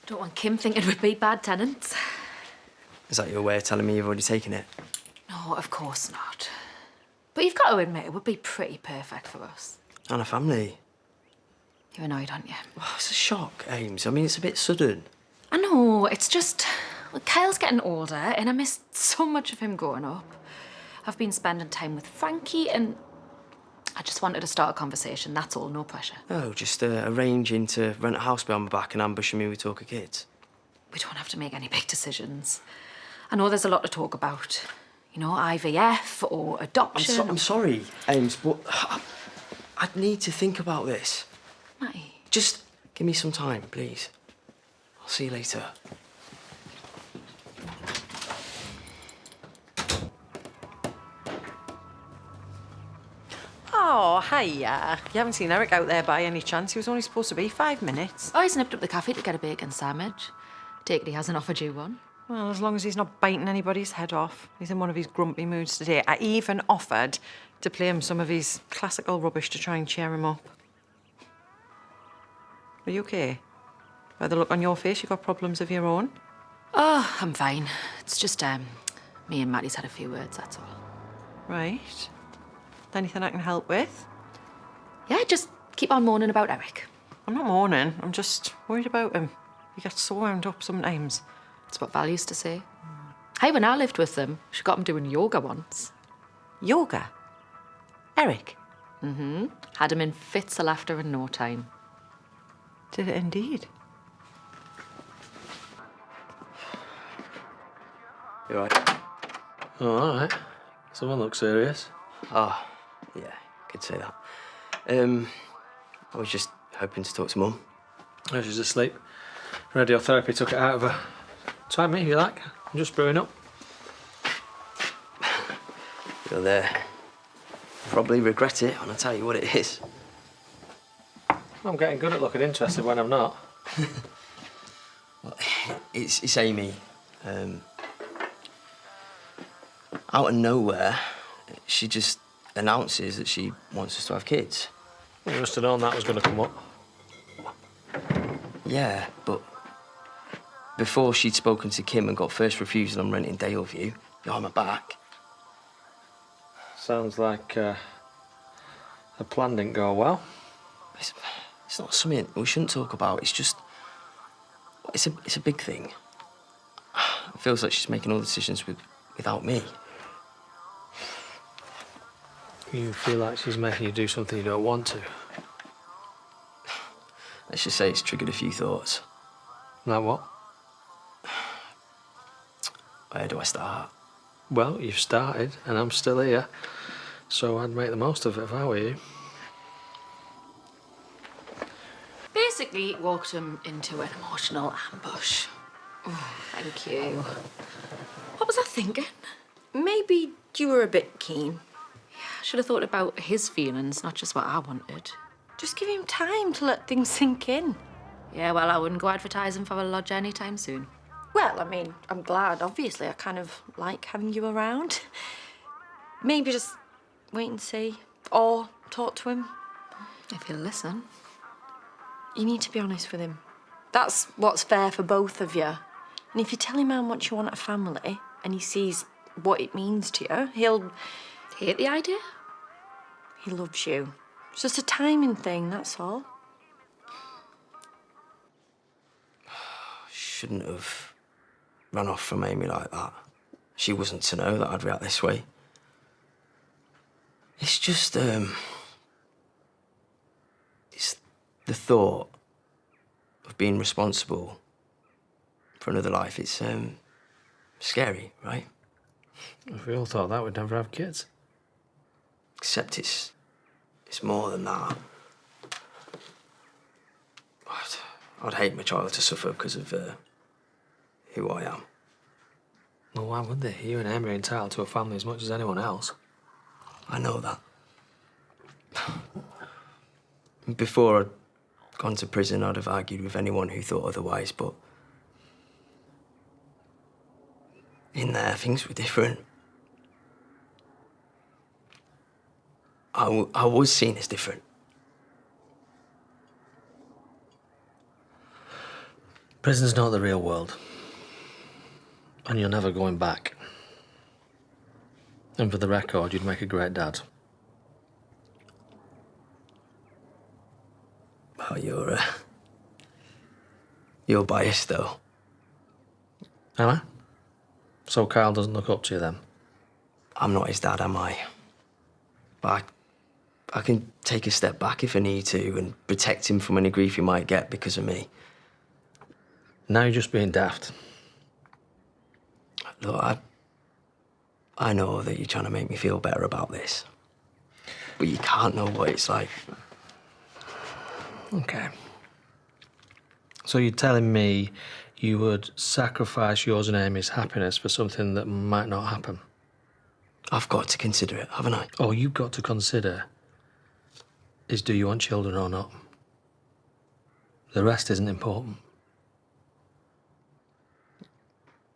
Don't want Kim thinking we'd be bad tenants. Is that your way of telling me you've already taken it? No, of course not. But you've got to admit, it would be pretty perfect for us. And a family. You're annoyed, aren't you? Oh, it's a shock, Ames. I mean, it's a bit sudden. I know, it's just... Well, Kyle's getting older, and I missed so much of him growing up. I've been spending time with Frankie, and I just wanted to start a conversation, that's all, no pressure. Oh, just arranging to rent a house behind my back and ambushing me with talk of kids? We don't have to make any big decisions. I know there's a lot to talk about. You know, IVF or adoption. I'm sorry, Ames, but I'd need to think about this. Matty. Just give me some time, please. I'll see you later. Oh, hiya. You haven't seen Eric out there by any chance? He was only supposed to be 5 minutes. Oh, he's nipped up the cafe to get a bacon sandwich. Take it he hasn't offered you one. Well, as long as he's not biting anybody's head off. He's in one of his grumpy moods today. I even offered to play him some of his classical rubbish to try and cheer him up. Are you okay? By the look on your face, you got problems of your own? Oh, I'm fine. It's just, me and Matty's had a few words, that's all. Right. Anything I can help with? Yeah, just keep on moaning about Eric. I'm not mourning. I'm just worried about him. He gets so wound up sometimes. That's what Val used to say. Hey, when I lived with them, she got him doing yoga once. Yoga? Eric? Mm-hmm. Had him in fits of laughter in no time. Did it indeed? You all right? Oh, all right. Someone looks serious. Oh, yeah, could say that. I was just hoping to talk to Mum. Oh, she's asleep. Radiotherapy took it out of her. Try me if you like. I'm just brewing up. You'll probably regret it when I tell you what it is. I'm getting good at looking interested when I'm not. Well, it's Amy. Out of nowhere, she just announces that she wants us to have kids. You must have known that was going to come up. Yeah, but before she'd spoken to Kim and got first refusal on renting Daleview, behind my back. Sounds like the plan didn't go well. It's not something we shouldn't talk about. It's just... It's a big thing. It feels like she's making all the decisions without me. You feel like she's making you do something you don't want to. Let's just say it's triggered a few thoughts. Like what? Where do I start? Well, you've started, and I'm still here. So I'd make the most of it if I were you. Basically, walked him into an emotional ambush. Oh, thank you. What was I thinking? Maybe you were a bit keen. I should have thought about his feelings, not just what I wanted. Just give him time to let things sink in. Yeah, well, I wouldn't go advertising for a lodge anytime soon. Well, I mean, I'm glad. Obviously, I kind of like having you around. Maybe just wait and see. Or talk to him. If he'll listen. You need to be honest with him. That's what's fair for both of you. And if you tell him how much you want a family and he sees what it means to you, he'll... Hate the idea? He loves you. It's just a timing thing, that's all. Shouldn't have run off from Amy like that. She wasn't to know that I'd react this way. It's just, it's the thought of being responsible for another life. It's, scary, right? If we all thought that, we'd never have kids. Except it's more than that. I'd hate my child to suffer because of who I am. Well, why would they? You and Emma are entitled to a family as much as anyone else. I know that. Before I'd gone to prison, I'd have argued with anyone who thought otherwise, but in there, things were different. I was seen as different. Prison's not the real world. And you're never going back. And for the record, you'd make a great dad. Oh, you're biased, though. Am I? So Kyle doesn't look up to you then? I'm not his dad, am I? But I can take a step back if I need to and protect him from any grief he might get because of me. Now you're just being daft. Look, I know that you're trying to make me feel better about this. But you can't know what it's like. Okay. So you're telling me you would sacrifice yours and Amy's happiness for something that might not happen? I've got to consider it, haven't I? All you've got to consider is do you want children or not? The rest isn't important.